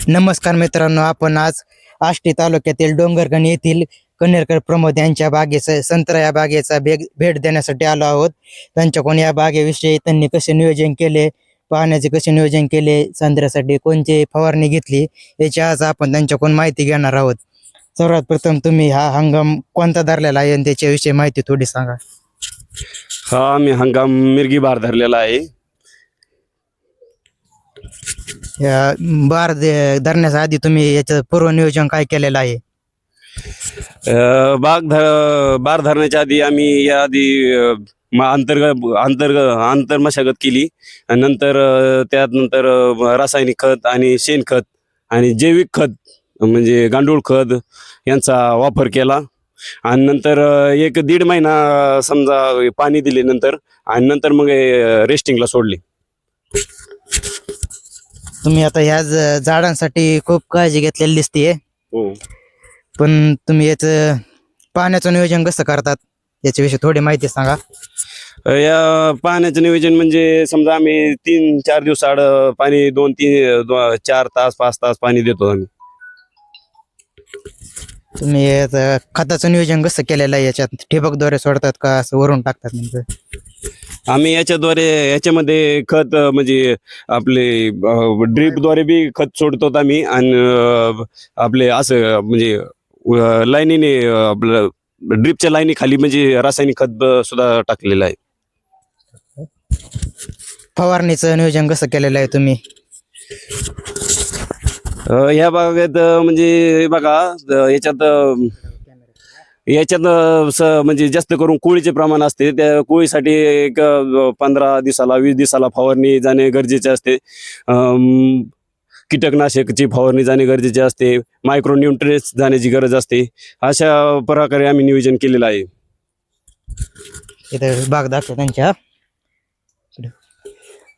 नमस्कार मित्रांनो, आपण आज आष्टी तालुक्यातील डोंगरगण येथील कन्हेरकर प्रमोद यांच्या बागेचं संत्रा या बागेचा भेट देण्यासाठी आलो आहोत. त्यांच्याकडून या बागेविषयी त्यांनी कसे नियोजन केले, पाहण्याचे कसे नियोजन केले, संत्र्यासाठी कोणती फवारणी घेतली याची आज आपण त्यांच्याकडून माहिती घेणार आहोत. सर्वात प्रथम तुम्ही हा हंगाम कोणता धरलेला आहे आणि त्याच्याविषयी माहिती थोडी सांगा. हा आम्ही हंगाम मिरगी बार धरलेला आहे. या धरण्याच्या आधी तुम्ही याचं पूर्व नियोजन काय केलेलं आहे? बार धरण्याच्या आधी आम्ही या आधी आंतर मशागत केली आणि नंतर त्यानंतर रासायनिक खत आणि शेणखत आणि जैविक खत म्हणजे गांडूळ खत यांचा वापर केला आणि नंतर 1-1.5 महिना समजा पाणी दिले नंतर आणि नंतर मग रेस्टिंगला सोडले. तुम्ही आता ह्या झाडांसाठी खूप काळजी घेतलेली दिसतीये, हो. पण तुम्ही याचं पाण्याचं नियोजन कसं करतात याच्याविषयी थोडी माहिती सांगा. या पाण्याचं नियोजन म्हणजे समजा आम्ही 3-4 दिवसाआड पाणी 2-4 तास 5 तास पाणी देतो आम्ही. तुम्ही याचं खताचं नियोजन कसं केलेलं आहे? याच्यात ठिबकद्वारे सोडतात का असं वरून टाकतात? म्हणजे आम्ही याच्यामध्ये खत म्हणजे आपले ड्रीपद्वारे बी खत सोडतो आम्ही आणि आपले असं म्हणजे लाईनीने आपलं ड्रीपच्या लाईनी खाली म्हणजे रासायनिक खत सुद्धा टाकलेलं आहे. फवारणीचं नियोजन कसं केलेलं आहे तुम्ही? ह्या बागेत म्हणजे बघा याच्यात म्हणजे जास्त करून कोळीचे प्रमाण असते. त्या कोळीसाठी एक 15 दिवसाला 20 दिवसाला फवारणी जाणे गरजेचे असते. कीटकनाशकची फवारणी जाणे गरजेचे असते. मायक्रो न्यूट्रिएंट्स जाण्याची गरज असते. अशा प्रकारे आम्ही नियोजन केलेलं आहे. इथे बाग दाखव त्यांच्या,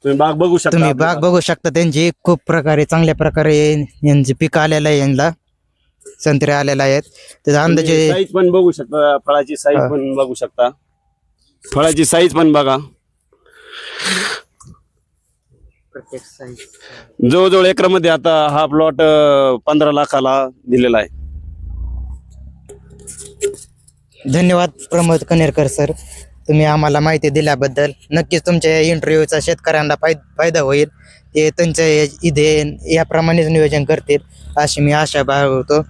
तुम्ही बाग बघू शकता. तुम्ही बाग बघू शकता त्यांची. खूप प्रकारे चांगल्या प्रकारे यांचे पीक आलेलं आहे, यांना संत्रे आलेले आहेत. त्याचा अंदाजे साईज पण बघू शकता, फळाची साईज पण बघू शकता. फळाची साईज पण बघा. जवळजवळ एकरामध्ये आता हा प्लॉट 15 लाखाला दिलेला आहे. धन्यवाद प्रमोद कन्हेरकर सर, तुम्ही आम्हाला माहिती दिल्याबद्दल. नक्कीच तुमच्या या इंटरव्ह्यूचा शेतकऱ्यांना फायदा होईल. ते त्यांच्या इथे याप्रमाणेच नियोजन करतील अशी मी आशा बाळगतो.